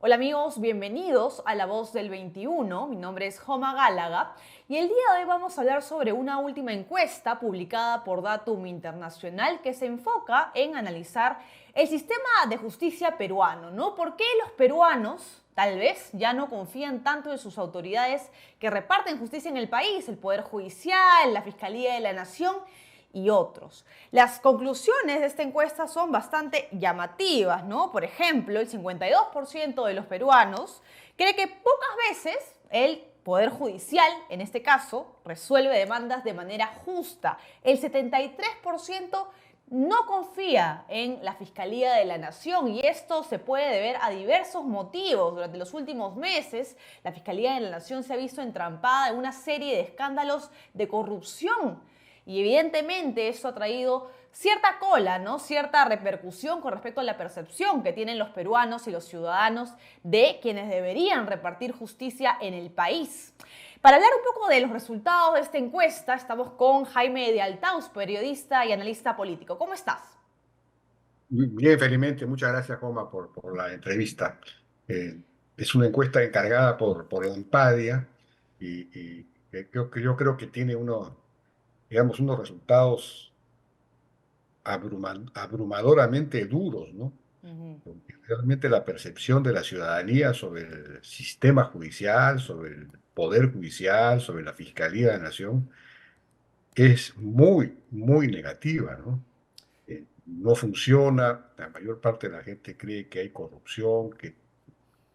Hola amigos, bienvenidos a La Voz del 21. Mi nombre es Joma Gálaga y el día de hoy vamos a hablar sobre una última encuesta publicada por Datum Internacional que se enfoca en analizar el sistema de justicia peruano, ¿no? ¿Por qué los peruanos tal vez ya no confían tanto en sus autoridades que reparten justicia en el país, el Poder Judicial, la Fiscalía de la Nación y otros? Las conclusiones de esta encuesta son bastante llamativas, ¿no? Por ejemplo, el 52% de los peruanos cree que pocas veces el Poder Judicial, en este caso, resuelve demandas de manera justa. El 73% no confía en la Fiscalía de la Nación y esto se puede deber a diversos motivos. Durante los últimos meses, la Fiscalía de la Nación se ha visto entrampada en una serie de escándalos de corrupción y evidentemente eso ha traído cierta cola, ¿no? Cierta repercusión con respecto a la percepción que tienen los peruanos y los ciudadanos de quienes deberían repartir justicia en el país. Para hablar un poco de los resultados de esta encuesta, estamos con Jaime de Altaus, periodista y analista político. ¿Cómo estás? Bien, felizmente, muchas gracias, Joma, por la entrevista. Eh, es una encuesta encargada por la Empadia y yo creo que tiene digamos, unos resultados abrumadoramente duros, ¿no? Ujú. Porque realmente la percepción de la ciudadanía sobre el sistema judicial, sobre el poder judicial, sobre la Fiscalía de la Nación, es muy, muy negativa, ¿no? No funciona, la mayor parte de la gente cree que hay corrupción, que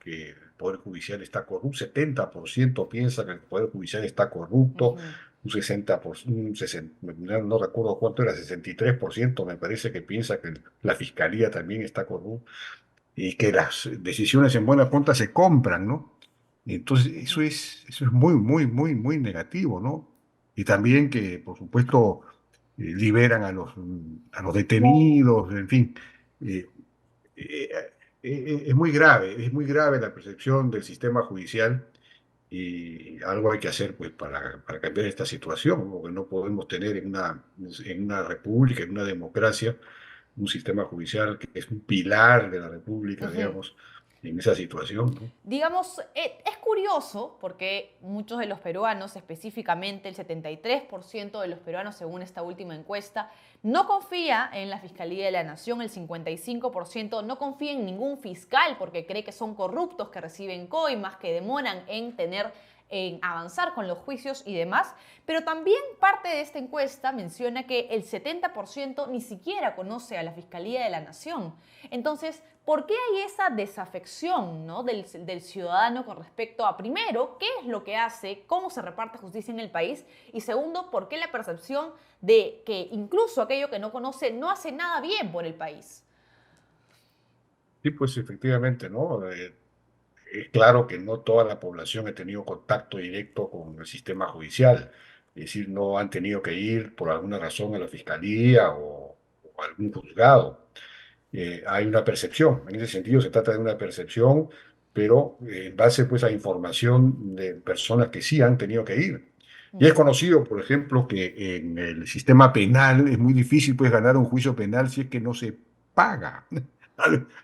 el Poder Judicial está corrupto, 70% piensa que el Poder Judicial está corrupto, Ujú. un 60%, no recuerdo cuánto era, 63% me parece que piensa que la Fiscalía también está corrupta y que las decisiones en buena cuenta se compran, ¿no? Entonces, Ujú. eso es muy, muy, muy, muy negativo, ¿no? Y también que, por supuesto, liberan a los detenidos, en fin. Eh, eh, es muy grave la percepción del sistema judicial y algo hay que hacer pues, para cambiar esta situación, porque no podemos tener en una república, en una democracia, un sistema judicial que es un pilar de la república, Ujú. digamos, en esa situación, ¿no? Digamos, es curioso porque muchos de los peruanos, específicamente el 73% de los peruanos según esta última encuesta, no confía en la Fiscalía de la Nación, el 55% no confía en ningún fiscal porque cree que son corruptos, que reciben coimas, que demoran en avanzar con los juicios y demás, pero también parte de esta encuesta menciona que el 70% ni siquiera conoce a la Fiscalía de la Nación. Entonces, ¿por qué hay esa desafección, ¿no? del ciudadano con respecto a, primero, qué es lo que hace, cómo se reparte justicia en el país? Y segundo, ¿por qué la percepción de que incluso aquello que no conoce no hace nada bien por el país? Sí, pues efectivamente, ¿no? Es claro que no toda la población ha tenido contacto directo con el sistema judicial, es decir, no han tenido que ir por alguna razón a la fiscalía o a algún juzgado. Hay una percepción, en ese sentido se trata de una percepción, pero en base pues a información de personas que sí han tenido que ir. Y es Ujú. conocido, por ejemplo, que en el sistema penal es muy difícil pues ganar un juicio penal si es que no se paga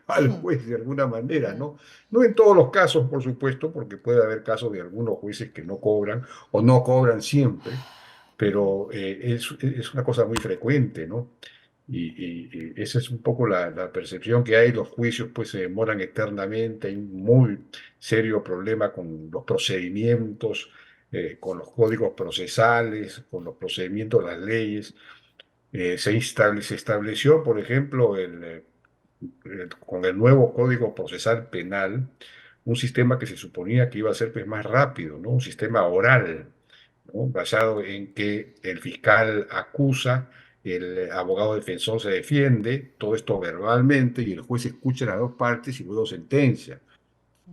al juez de alguna manera, Ujú. ¿no? No en todos los casos, por supuesto, porque puede haber casos de algunos jueces que no cobran o no cobran siempre, Ujú. pero es una cosa muy frecuente, ¿no? Y esa es un poco la percepción que hay. Los juicios pues se demoran eternamente, hay un muy serio problema con los procedimientos, con los códigos procesales, con los procedimientos, las leyes. Se estableció, por ejemplo, con el nuevo Código Procesal Penal, un sistema que se suponía que iba a ser pues, más rápido, ¿no? Un sistema oral, ¿no? Basado en que el fiscal acusa, el abogado defensor se defiende, todo esto verbalmente, y el juez escucha las dos partes y luego sentencia.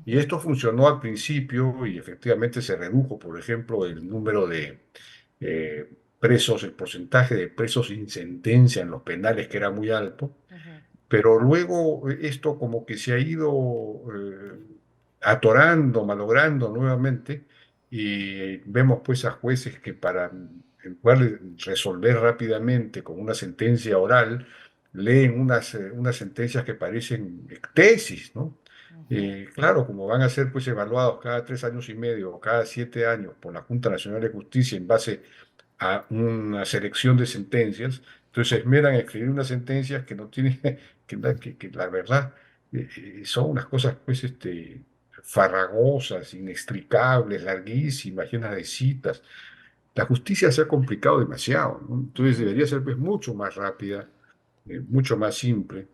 Y esto funcionó al principio y efectivamente se redujo, por ejemplo, el número de presos, el porcentaje de presos sin sentencia en los penales, que era muy alto, Ujú. pero luego esto como que se ha ido atorando, malogrando nuevamente, y vemos pues a jueces que para en lugar de resolver rápidamente con una sentencia oral, leen unas sentencias que parecen tesis, ¿no? Ujú. Claro, como van a ser pues evaluados cada 3 años y medio o cada 7 años por la Junta Nacional de Justicia en base a una selección de sentencias, entonces se esmeran en escribir unas sentencias que no tienen, que la verdad son unas cosas pues farragosas, inextricables, larguísimas, llenas de citas. La justicia se ha complicado demasiado, ¿no? Entonces Ujú. debería ser pues mucho más rápida, mucho más simple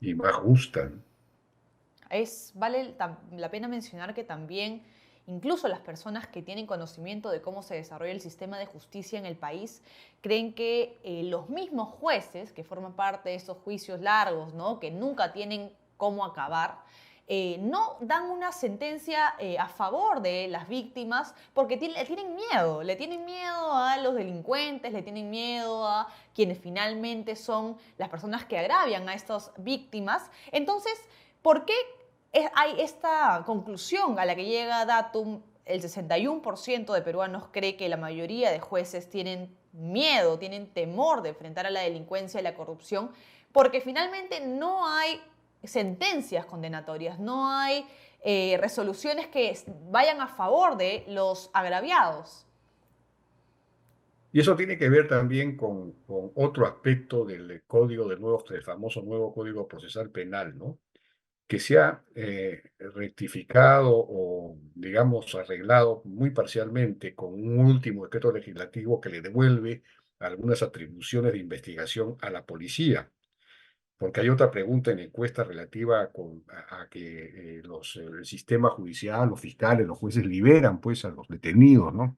y más justa, ¿no? Vale la pena mencionar que también incluso las personas que tienen conocimiento de cómo se desarrolla el sistema de justicia en el país creen que los mismos jueces que forman parte de estos juicios largos, ¿no? Que nunca tienen cómo acabar, no dan una sentencia a favor de las víctimas porque le tienen miedo a los delincuentes, le tienen miedo a quienes finalmente son las personas que agravian a estas víctimas. Entonces, ¿por qué hay esta conclusión a la que llega Datum? El 61% de peruanos cree que la mayoría de jueces tienen miedo, tienen temor de enfrentar a la delincuencia y la corrupción, porque finalmente no hay sentencias condenatorias, no hay resoluciones que vayan a favor de los agraviados. Y eso tiene que ver también con otro aspecto del código del famoso nuevo Código Procesal Penal, ¿no? Que se ha rectificado o, digamos, arreglado muy parcialmente con un último decreto legislativo que le devuelve algunas atribuciones de investigación a la policía. Porque hay otra pregunta en la encuesta relativa a que el sistema judicial, los fiscales, los jueces liberan pues a los detenidos, ¿no?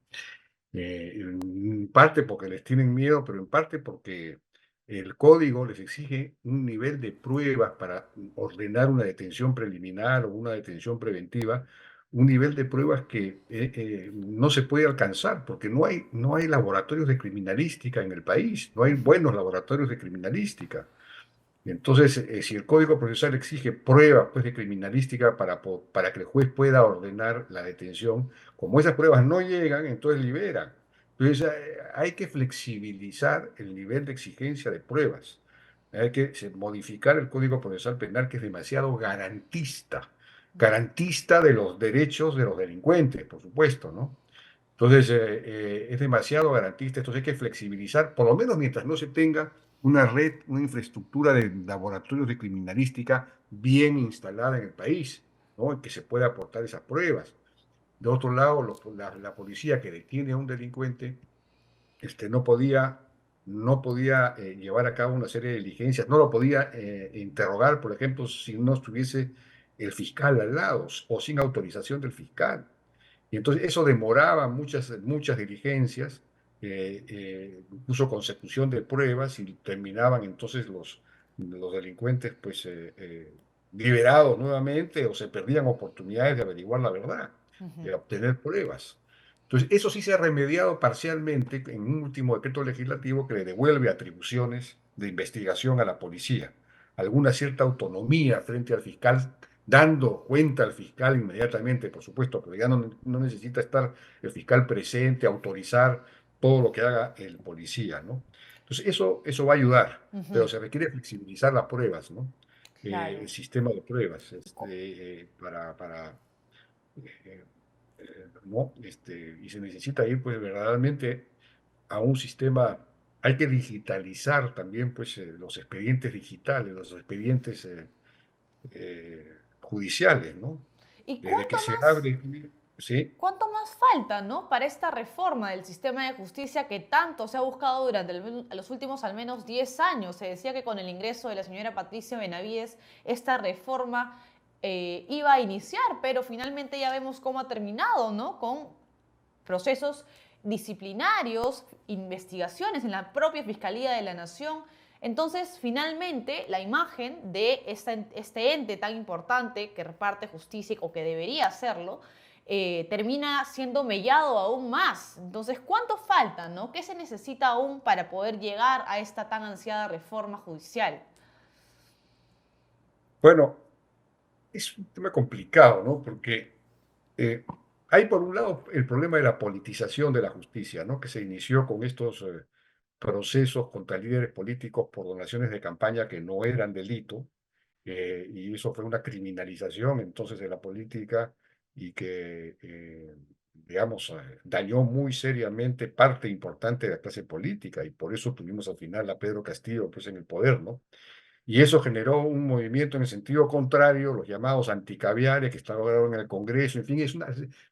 En parte porque les tienen miedo, pero en parte porque el código les exige un nivel de pruebas para ordenar una detención preliminar o una detención preventiva, un nivel de pruebas que no se puede alcanzar porque no hay laboratorios de criminalística en el país, no hay buenos laboratorios de criminalística. Entonces, si el Código Procesal exige pruebas pues, de criminalística para que el juez pueda ordenar la detención, como esas pruebas no llegan, entonces liberan. Entonces, hay que flexibilizar el nivel de exigencia de pruebas. Hay que modificar el Código Procesal Penal, que es demasiado garantista de los derechos de los delincuentes, por supuesto, ¿no? Entonces, es demasiado garantista, entonces hay que flexibilizar, por lo menos mientras no se tenga una red, una infraestructura de laboratorios de criminalística bien instalada en el país, ¿no? En que se pueda aportar esas pruebas. De otro lado, la policía que detiene a un delincuente no podía llevar a cabo una serie de diligencias, no lo podía interrogar, por ejemplo, si no estuviese el fiscal al lado o sin autorización del fiscal. Y entonces eso demoraba muchas diligencias, incluso consecución de pruebas, y terminaban entonces los delincuentes pues liberados nuevamente o se perdían oportunidades de averiguar la verdad, Ujú. de obtener pruebas. Entonces, eso sí se ha remediado parcialmente en un último decreto legislativo que le devuelve atribuciones de investigación a la policía, alguna cierta autonomía frente al fiscal, dando cuenta al fiscal inmediatamente, por supuesto, pero ya no necesita estar el fiscal presente, autorizar todo lo que haga el policía, ¿no? Entonces, eso va a ayudar, pero Ujú. se requiere flexibilizar las pruebas, ¿no? Claro. El sistema de pruebas, Co- para ¿no? Y se necesita ir, pues, verdaderamente a un sistema. Hay que digitalizar también, pues, los expedientes digitales, los expedientes judiciales, ¿no? ¿Y Desde que se abre, ¿sí? cuánto más falta, ¿no? Para esta reforma del sistema de justicia que tanto se ha buscado durante los últimos al menos 10 años? Se decía que con el ingreso de la señora Patricia Benavides esta reforma iba a iniciar, pero finalmente ya vemos cómo ha terminado, ¿no? Con procesos disciplinarios, investigaciones en la propia Fiscalía de la Nación. Entonces, finalmente, la imagen de este ente tan importante que reparte justicia o que debería hacerlo, termina siendo mellado aún más. Entonces, ¿cuánto falta, no? ¿Qué se necesita aún para poder llegar a esta tan ansiada reforma judicial? Bueno, es un tema complicado, ¿no? Porque eh, hay por un lado el problema de la politización de la justicia, ¿no? Que se inició con estos procesos contra líderes políticos por donaciones de campaña que no eran delito, y eso fue una criminalización entonces de la política y que, digamos, dañó muy seriamente parte importante de la clase política y por eso tuvimos al final a Pedro Castillo pues, en el poder, ¿no? Y eso generó un movimiento en el sentido contrario, los llamados anticaviares que estaban ahora en el Congreso, en fin,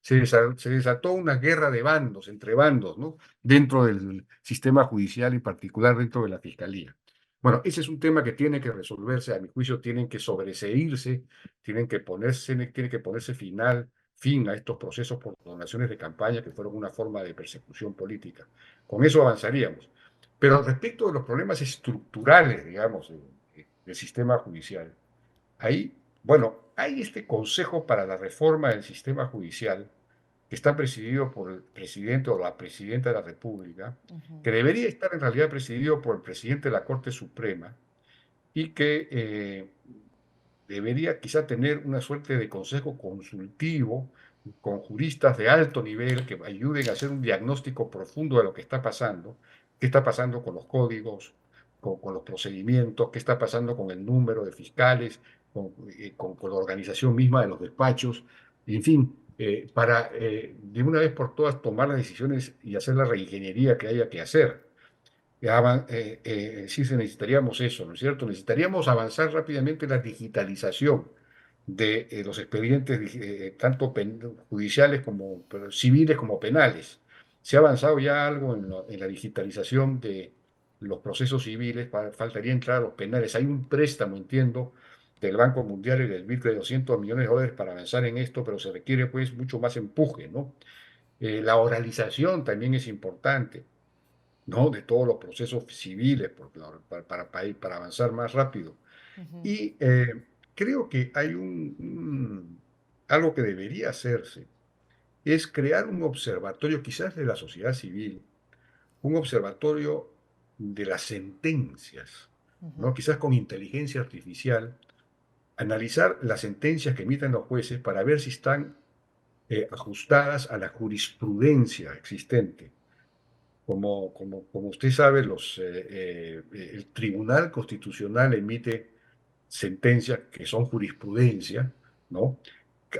se desató una guerra de bandos, entre bandos, ¿no? Dentro del sistema judicial y en particular dentro de la Fiscalía. Bueno, ese es un tema que tiene que resolverse, a mi juicio tienen que sobreseírse, tiene que ponerse fin a estos procesos por donaciones de campaña que fueron una forma de persecución política. Con eso avanzaríamos. Pero respecto de los problemas estructurales, digamos, del sistema judicial, ahí, bueno, hay este Consejo para la Reforma del Sistema Judicial, que está presidido por el presidente o la presidenta de la República, Ujú. que debería estar en realidad presidido por el presidente de la Corte Suprema y que debería quizá tener una suerte de consejo consultivo con juristas de alto nivel que ayuden a hacer un diagnóstico profundo de lo que está pasando, qué está pasando con los códigos, con los procedimientos, qué está pasando con el número de fiscales, con la organización misma de los despachos, en fin, para de una vez por todas tomar las decisiones y hacer la reingeniería que haya que hacer. Sí necesitaríamos eso, ¿no es cierto? Necesitaríamos avanzar rápidamente en la digitalización de los expedientes, tanto judiciales como civiles como penales. Se ha avanzado ya algo en la digitalización de los procesos civiles, faltaría entrar a los penales. Hay un préstamo, entiendo, del Banco Mundial y del BID de 200 millones de dólares para avanzar en esto, pero se requiere pues mucho más empuje, ¿no? La oralización también es importante, ¿no? De todos los procesos civiles para avanzar más rápido. Ujú. Y creo que hay algo que debería hacerse, es crear un observatorio, quizás de la sociedad civil, un observatorio de las sentencias, Ujú. ¿no? Quizás con inteligencia artificial, analizar las sentencias que emiten los jueces para ver si están ajustadas a la jurisprudencia existente. Como usted sabe, el Tribunal Constitucional emite sentencias que son jurisprudencia, ¿no?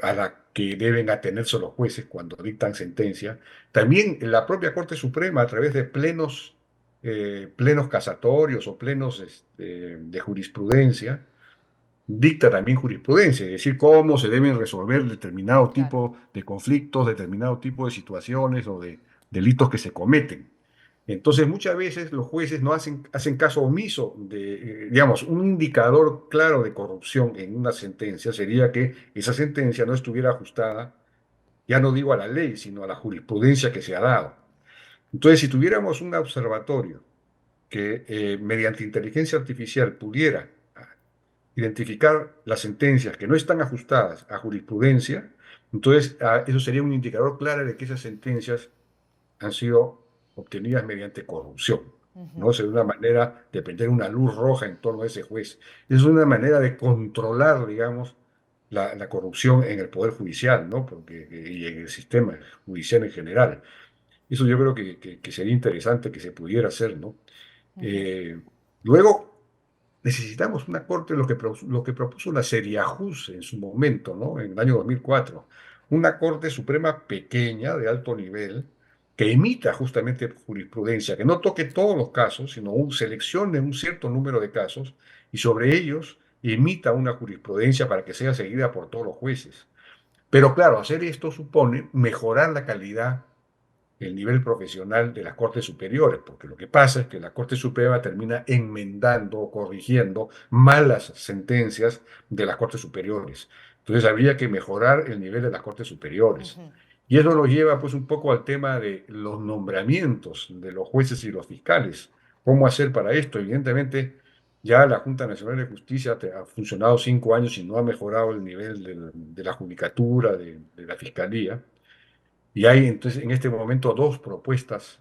A la que deben atenerse los jueces cuando dictan sentencia. También la propia Corte Suprema, a través de plenos casatorios o plenos de jurisprudencia, dicta también jurisprudencia, es decir, cómo se deben resolver determinado Claro. tipo de conflictos, determinado tipo de situaciones o de delitos que se cometen. Entonces, muchas veces los jueces no hacen caso omiso de, digamos, un indicador claro de corrupción en una sentencia sería que esa sentencia no estuviera ajustada, ya no digo a la ley, sino a la jurisprudencia que se ha dado. Entonces, si tuviéramos un observatorio que mediante inteligencia artificial pudiera identificar las sentencias que no están ajustadas a jurisprudencia, entonces eso sería un indicador claro de que esas sentencias han sido obtenidas mediante corrupción. ¿No? Ujú. Es una manera de prender una luz roja en torno a ese juez. Es una manera de controlar, digamos, la corrupción en el Poder Judicial, ¿no? Y en el sistema judicial en general. Eso yo creo que sería interesante que se pudiera hacer, ¿no? Ujú. Eh, Luego, necesitamos una corte, lo que propuso la Seriajus en su momento, ¿no? En el año 2004, una corte suprema pequeña, de alto nivel, que emita justamente jurisprudencia, que no toque todos los casos, sino seleccione un cierto número de casos y sobre ellos emita una jurisprudencia para que sea seguida por todos los jueces. Pero claro, hacer esto supone mejorar la calidad, el nivel profesional de las Cortes Superiores, porque lo que pasa es que la Corte Suprema termina enmendando o corrigiendo malas sentencias de las Cortes Superiores. Entonces habría que mejorar el nivel de las Cortes Superiores. Ujú. Y eso nos lleva pues un poco al tema de los nombramientos de los jueces y los fiscales. ¿Cómo hacer para esto? Evidentemente, ya la Junta Nacional de Justicia ha funcionado 5 años y no ha mejorado el nivel de la judicatura, de la fiscalía. Y hay entonces en este momento dos propuestas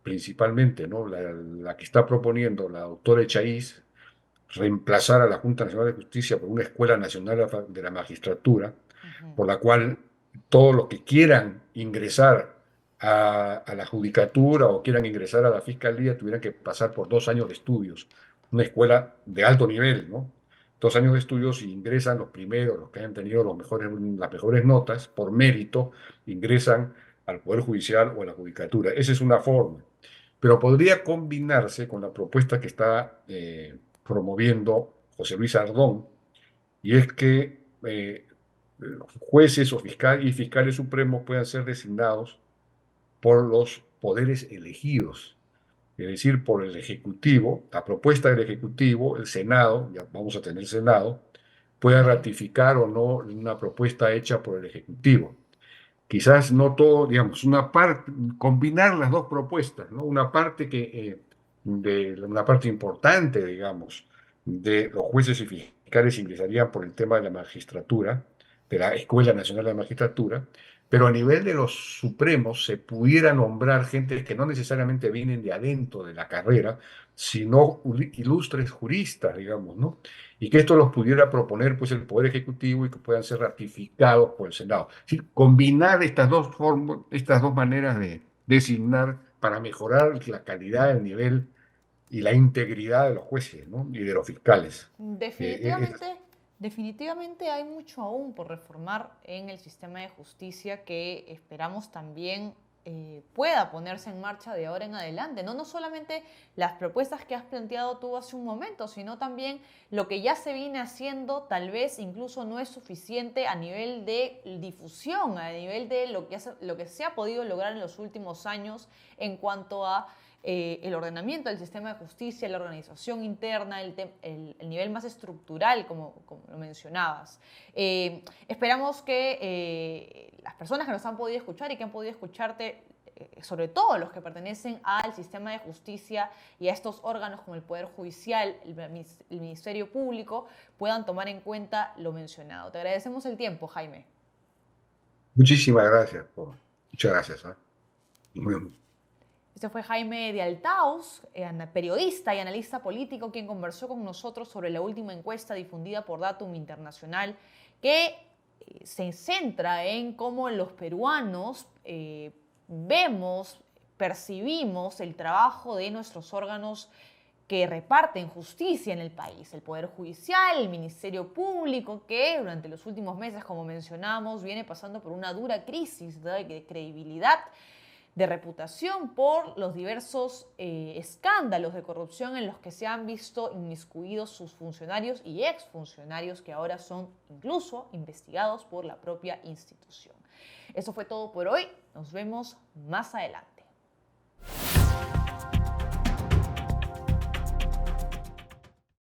principalmente, ¿no? La que está proponiendo la doctora Echaíz, reemplazar a la Junta Nacional de Justicia por una Escuela Nacional de la Magistratura, Ujú. por la cual todos los que quieran ingresar a la judicatura o quieran ingresar a la fiscalía tuvieran que pasar por 2 años de estudios, una escuela de alto nivel, ¿no? 2 años de estudios y ingresan los primeros, los que hayan tenido las mejores notas, por mérito, ingresan al Poder Judicial o a la Judicatura. Esa es una forma. Pero podría combinarse con la propuesta que está promoviendo José Luis Ardón, y es que los jueces o y fiscales supremos puedan ser designados por los poderes elegidos, es decir, por el Ejecutivo, a propuesta del Ejecutivo, el Senado, ya vamos a tener Senado, pueda ratificar o no una propuesta hecha por el Ejecutivo. Quizás no todo, digamos, una parte, combinar las dos propuestas, ¿no? Una parte importante, digamos, de los jueces y fiscales ingresarían por el tema de la magistratura, de la Escuela Nacional de la Magistratura, pero a nivel de los supremos se pudiera nombrar gente que no necesariamente vienen de adentro de la carrera, sino ilustres juristas, digamos, ¿no? Y que esto los pudiera proponer pues el Poder Ejecutivo y que puedan ser ratificados por el Senado. Es decir, combinar estas dos maneras de designar para mejorar la calidad, el nivel y la integridad de los jueces, ¿no? Y de los fiscales. Definitivamente, definitivamente hay mucho aún por reformar en el sistema de justicia que esperamos también pueda ponerse en marcha de ahora en adelante. No solamente las propuestas que has planteado tú hace un momento, sino también lo que ya se viene haciendo, tal vez incluso no es suficiente a nivel de difusión, a nivel de lo que se ha podido lograr en los últimos años en cuanto a el ordenamiento del sistema de justicia, la organización interna, el nivel más estructural, como lo mencionabas. Esperamos que las personas que nos han podido escuchar y que han podido escucharte, sobre todo los que pertenecen al sistema de justicia y a estos órganos como el Poder Judicial, el Ministerio Público, puedan tomar en cuenta lo mencionado. Te agradecemos el tiempo, Jaime. Muchísimas gracias. Muchas gracias. ¿Eh? Muy- Este fue Jaime de Altaus, periodista y analista político, quien conversó con nosotros sobre la última encuesta difundida por Datum Internacional, que se centra en cómo los peruanos vemos, percibimos el trabajo de nuestros órganos que reparten justicia en el país, el Poder Judicial, el Ministerio Público, que durante los últimos meses, como mencionamos, viene pasando por una dura crisis de credibilidad, de reputación por los diversos escándalos de corrupción en los que se han visto inmiscuidos sus funcionarios y exfuncionarios que ahora son incluso investigados por la propia institución. Eso fue todo por hoy. Nos vemos más adelante.